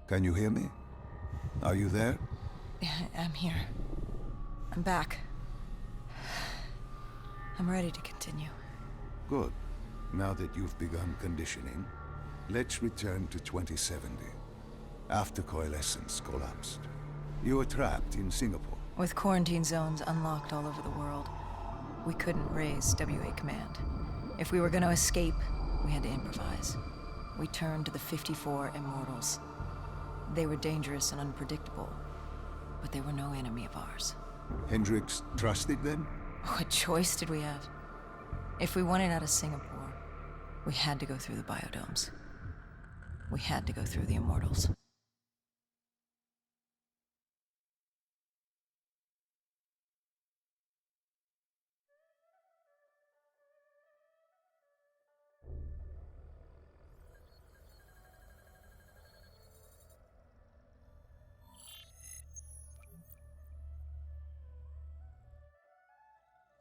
Can you hear me? Are you there? I'm here. I'm back. I'm ready to continue. Good. Now that you've begun conditioning, let's return to 2070. After Coalescence collapsed. You were trapped in Singapore. With quarantine zones unlocked all over the world, we couldn't raise WA command. If we were going to escape, we had to improvise. We turned to the 54 Immortals. They were dangerous and unpredictable, but they were no enemy of ours. Hendricks trusted them? What choice did we have? If we wanted out of Singapore, we had to go through the biodomes. We had to go through the Immortals.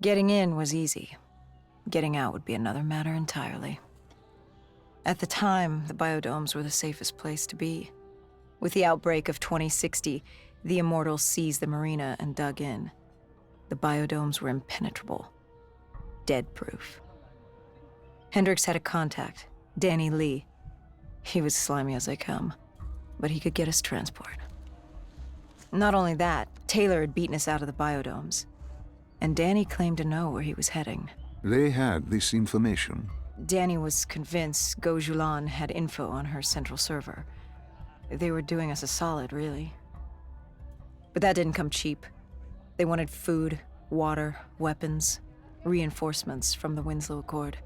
Getting in was easy. Getting out would be another matter entirely. At the time, the biodomes were the safest place to be. With the outbreak of 2060, the Immortals seized the marina and dug in. The biodomes were impenetrable. Dead-proof. Hendricks had a contact, Danny Lee. He was slimy as they come, but he could get us transport. Not only that, Taylor had beaten us out of the biodomes. And Danny claimed to know where he was heading. They had this information. Danny was convinced Gojulan had info on her central server. They were doing us a solid, really. But that didn't come cheap. They wanted food, water, weapons, reinforcements from the Winslow Accord.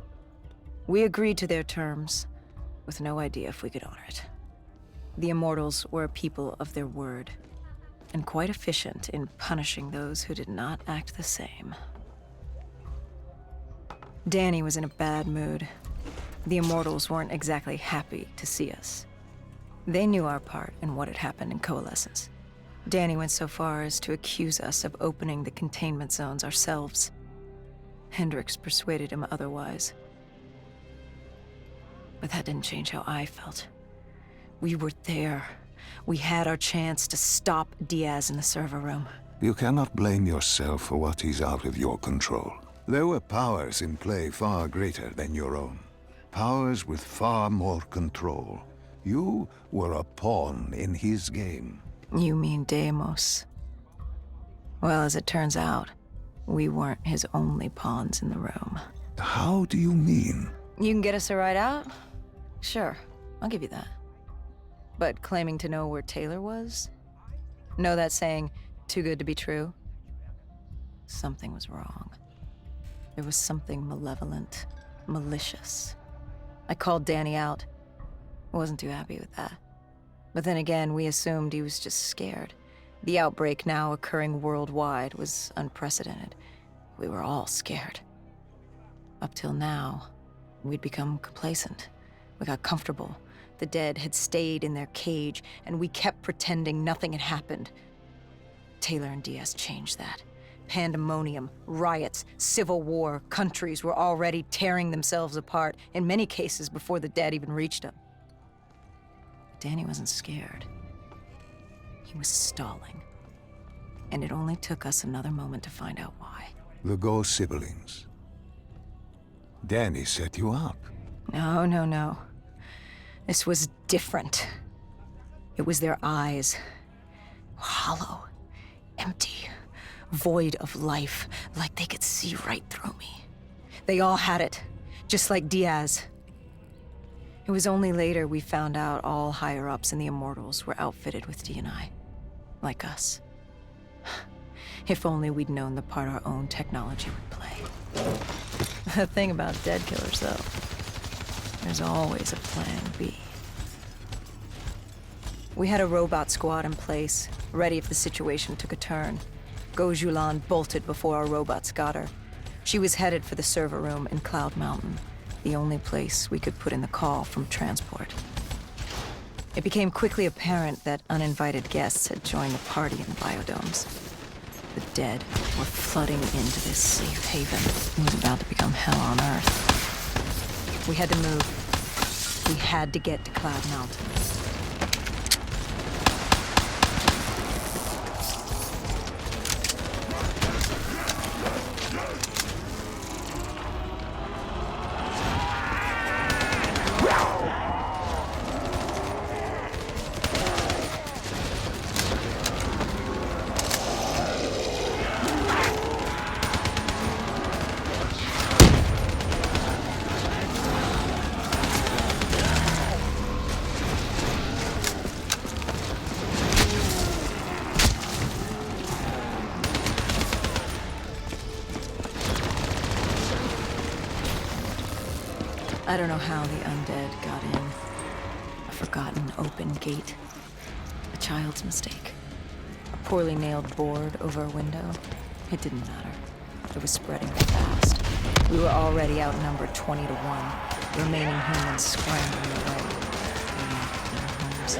We agreed to their terms, with no idea if we could honor it. The Immortals were a people of their word, and quite efficient in punishing those who did not act the same. Danny was in a bad mood. The Immortals weren't exactly happy to see us. They knew our part in what had happened in Coalescence. Danny went so far as to accuse us of opening the containment zones ourselves. Hendricks persuaded him otherwise. But that didn't change how I felt. We were there. We had our chance to stop Diaz in the server room. You cannot blame yourself for what is out of your control. There were powers in play far greater than your own. Powers with far more control. You were a pawn in his game. You mean Deimos? Well, as it turns out, we weren't his only pawns in the room. How do you mean? You can get us a ride out? Sure, I'll give you that. But claiming to know where Taylor was? Know that saying, too good to be true? Something was wrong. There was something malevolent, malicious. I called Danny out. I wasn't too happy with that. But then again, we assumed he was just scared. The outbreak now occurring worldwide was unprecedented. We were all scared. Up till now, we'd become complacent. We got comfortable. The dead had stayed in their cage, and we kept pretending nothing had happened. Taylor and Diaz changed that. Pandemonium, riots, civil war, countries were already tearing themselves apart, in many cases before the dead even reached them. Danny wasn't scared. He was stalling. And it only took us another moment to find out why. The Ghost siblings. Danny set you up. No. This was different. It was their eyes. Hollow, empty, void of life, like they could see right through me. They all had it, just like Diaz. It was only later we found out all higher-ups in the Immortals were outfitted with D&I, like us. If only we'd known the part our own technology would play. The thing about dead killers, though, there's always a plan B. We had a robot squad in place, ready if the situation took a turn. Gojulan bolted before our robots got her. She was headed for the server room in Cloud Mountain, the only place we could put in the call from transport. It became quickly apparent that uninvited guests had joined the party in the biodomes. The dead were flooding into this safe haven. It was about to become hell on Earth. We had to move. We had to get to Cloud Mountain. I don't know how the undead got in. A forgotten open gate. A child's mistake. A poorly nailed board over a window. It didn't matter. It was spreading fast. We were already outnumbered 20 to 1. The remaining humans scrambling away. Their homes.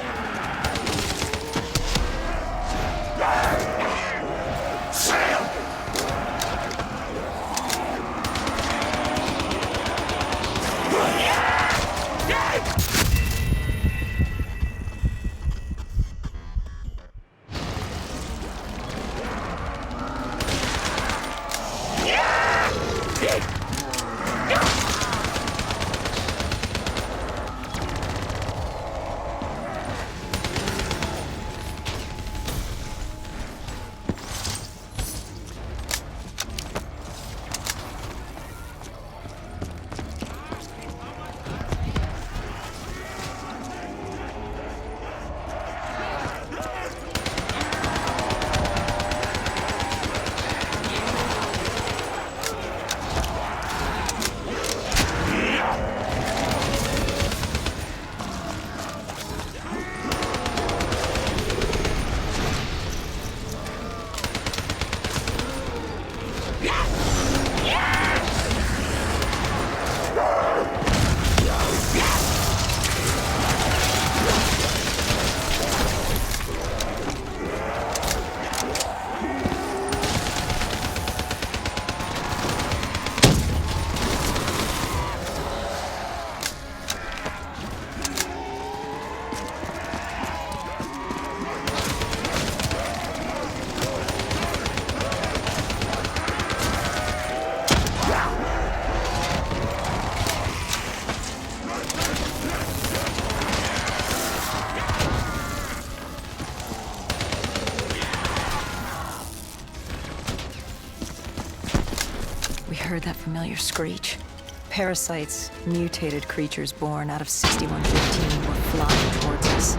Heard that familiar screech. Parasites, mutated creatures born out of 6115 were flying towards us.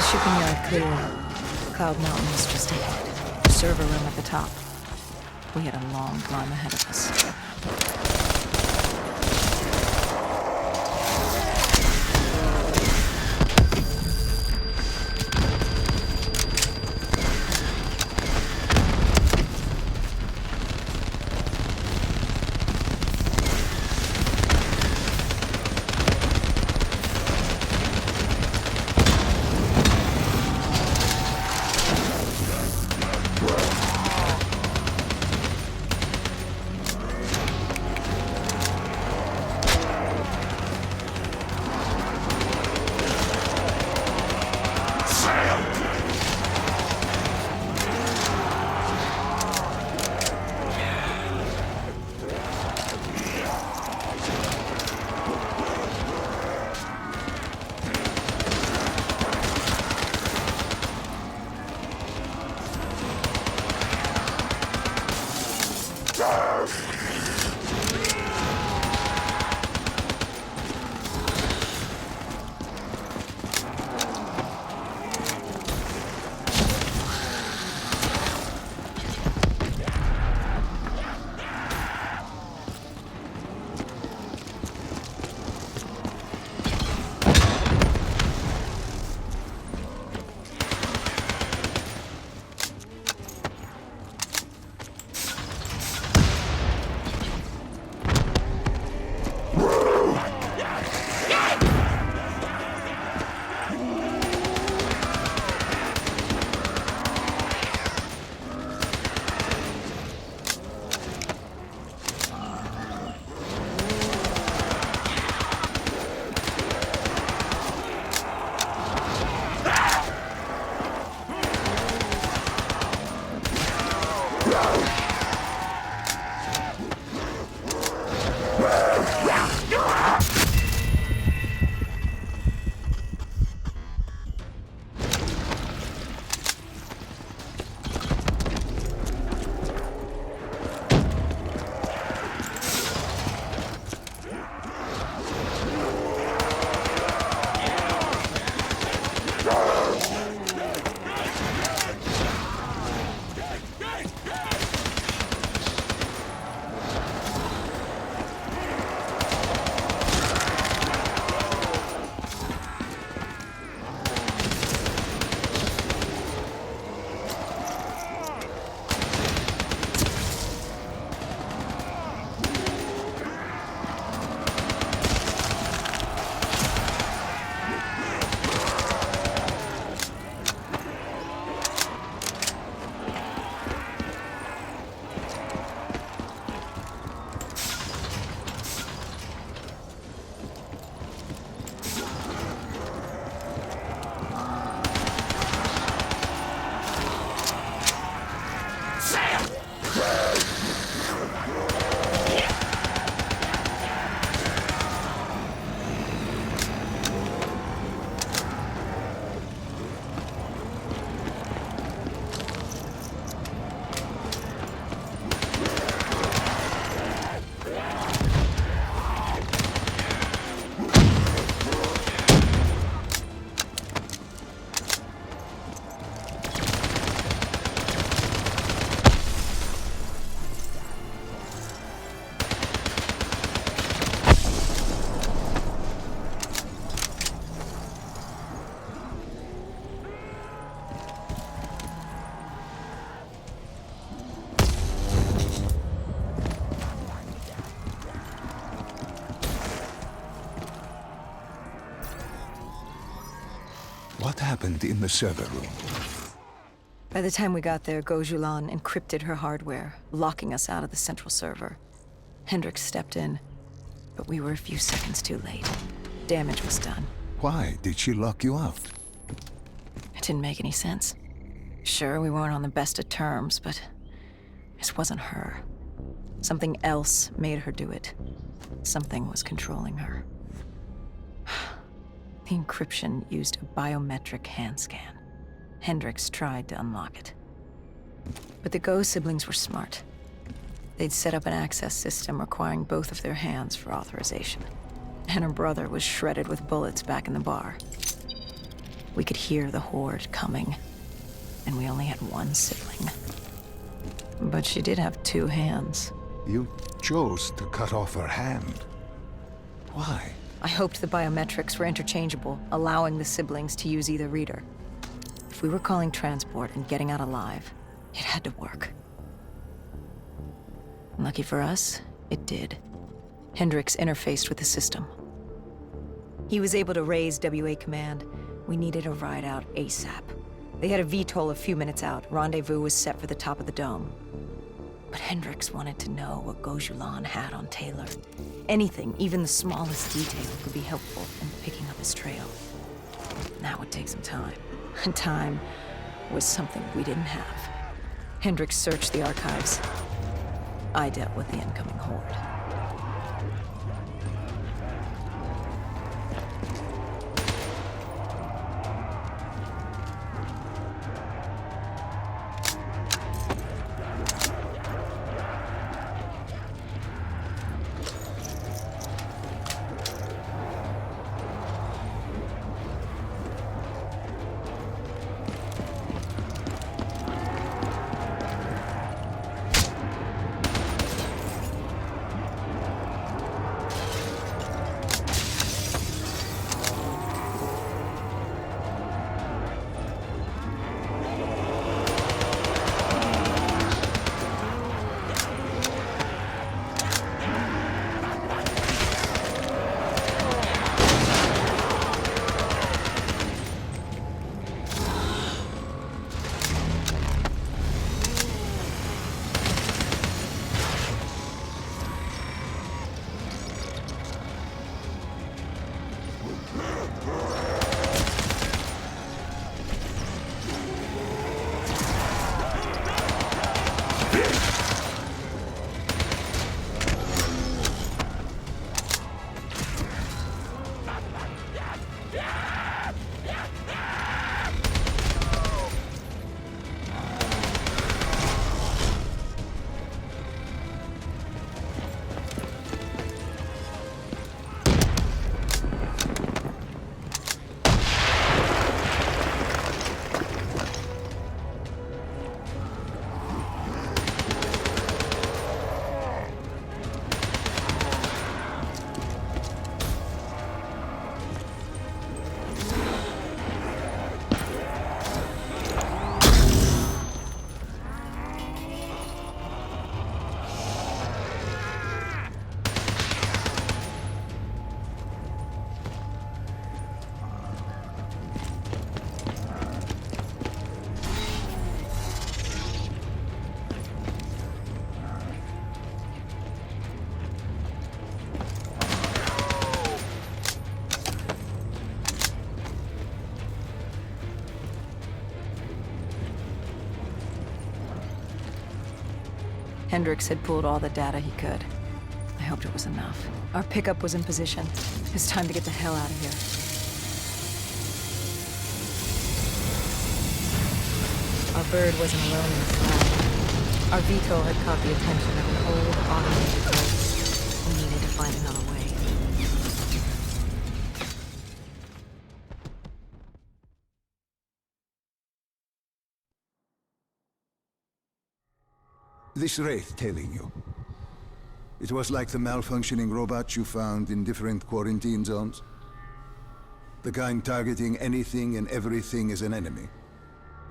Shipping yard clear. Cloud Mountain was just ahead. Server room at the top. We had a long climb ahead of us. happened in the server room? By the time we got there, Gojulan encrypted her hardware, locking us out of the central server. Hendricks stepped in, but we were a few seconds too late. Damage was done. Why did she lock you out? It didn't make any sense. Sure, we weren't on the best of terms, but this wasn't her. Something else made her do it. Something was controlling her. The encryption used a biometric hand scan. Hendricks tried to unlock it. But the Go siblings were smart. They'd set up an access system requiring both of their hands for authorization. And her brother was shredded with bullets back in the bar. We could hear the Horde coming, and we only had one sibling. But she did have two hands. You chose to cut off her hand. Why? I hoped the biometrics were interchangeable, allowing the siblings to use either reader. If we were calling transport and getting out alive, it had to work. Lucky for us, it did. Hendricks interfaced with the system. He was able to raise WA command. We needed a ride out ASAP. They had a VTOL a few minutes out. Rendezvous was set for the top of the dome. But Hendricks wanted to know what Gojulan had on Taylor. Anything, even the smallest detail, could be helpful in picking up his trail. That would take some time. And time was something we didn't have. Hendricks searched the archives. I dealt with the incoming Horde. Hendricks had pulled all the data he could. I hoped it was enough. Our pickup was in position. It's time to get the hell out of here. Our bird wasn't alone in the sky. Our VTOL had caught the attention of an old automated boat. We needed to find another way. This wraith tailing you. It was like the malfunctioning robots you found in different quarantine zones. The kind targeting anything and everything as an enemy.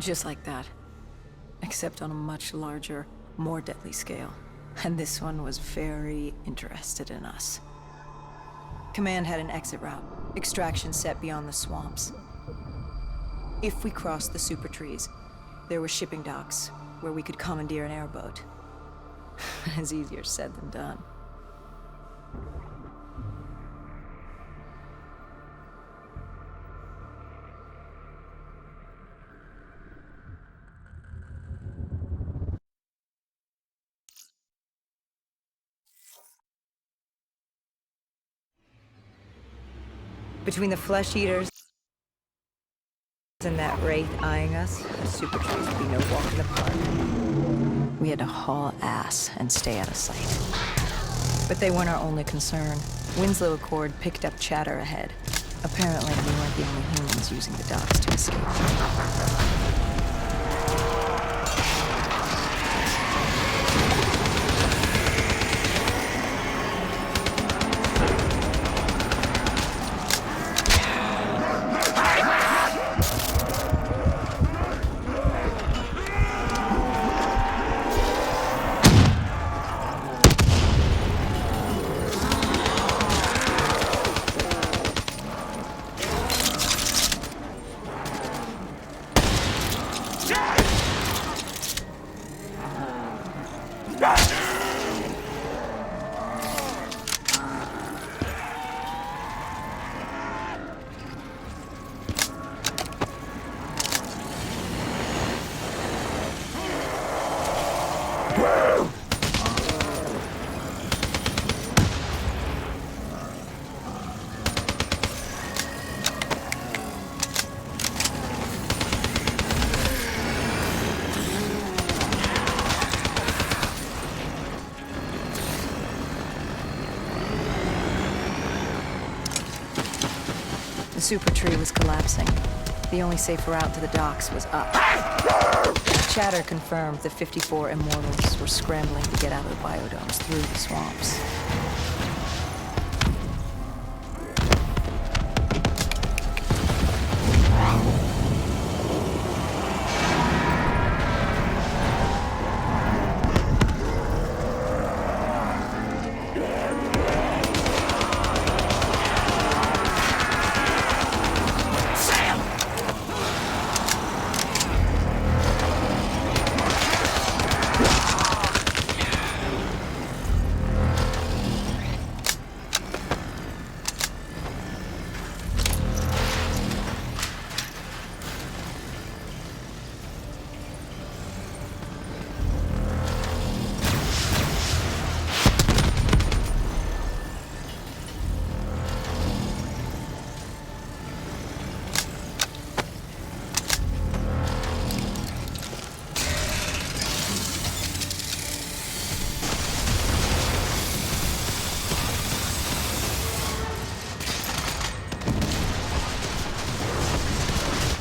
Just like that. Except on a much larger, more deadly scale. And this one was very interested in us. Command had an exit route. Extraction set beyond the swamps. If we crossed the super trees, there were shipping docks where we could commandeer an airboat. It's easier said than done. Between the flesh eaters and that wraith eyeing us, the super trees would be no walk in the park. We had to haul ass and stay out of sight. But they weren't our only concern. Winslow Accord picked up chatter ahead. Apparently, we weren't the only humans using the docks to escape. The super tree was collapsing. The only safe route to the docks was up. Chatter confirmed the 54 immortals were scrambling to get out of the biodomes through the swamps.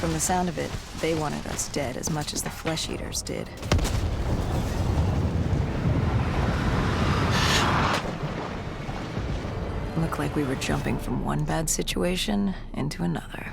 From the sound of it, they wanted us dead as much as the flesh eaters did. Looked like we were jumping from one bad situation into another.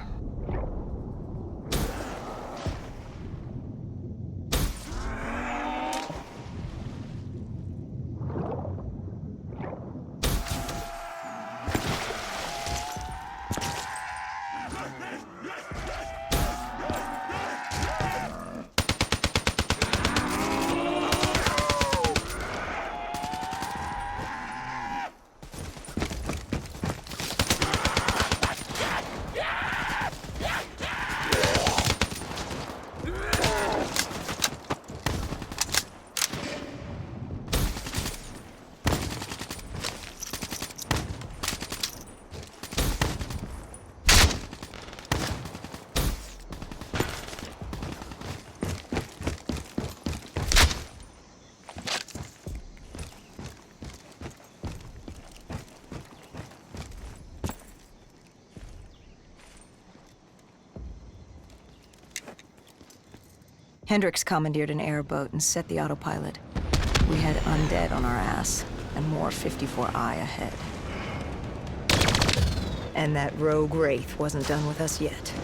Hendricks commandeered an airboat and set the autopilot. We had undead on our ass, and more 54I ahead. And that rogue wraith wasn't done with us yet.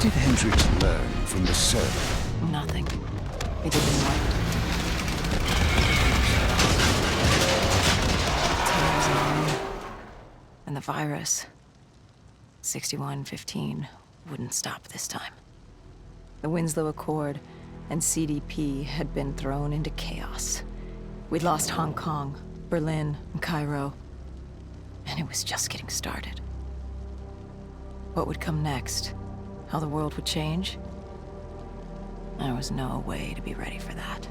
did Hendrix learn from the servant? Nothing. He didn't want it. Taylor was alone. And the virus, 6115, wouldn't stop this time. The Winslow Accord and CDP had been thrown into chaos. We'd lost Hong Kong, Berlin, and Cairo. And it was just getting started. What would come next? How the world would change? There was no way to be ready for that.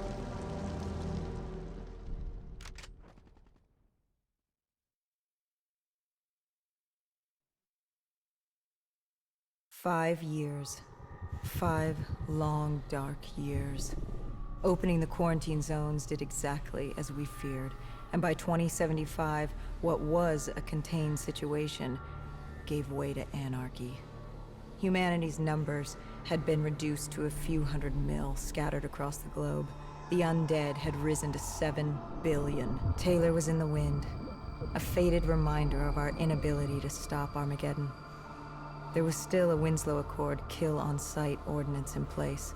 "5 years. 5 long, dark years. Opening the quarantine zones did exactly as we feared, and by 2075, what was a contained situation gave way to anarchy. Humanity's numbers had been reduced to a few hundred mil scattered across the globe. The undead had risen to 7 billion. Taylor was in the wind, a faded reminder of our inability to stop Armageddon. There was still a Winslow Accord kill-on-sight ordinance in place,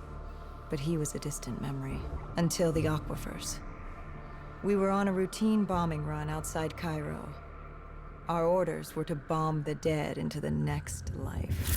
but he was a distant memory, until the aquifers. We were on a routine bombing run outside Cairo. Our orders were to bomb the dead into the next life.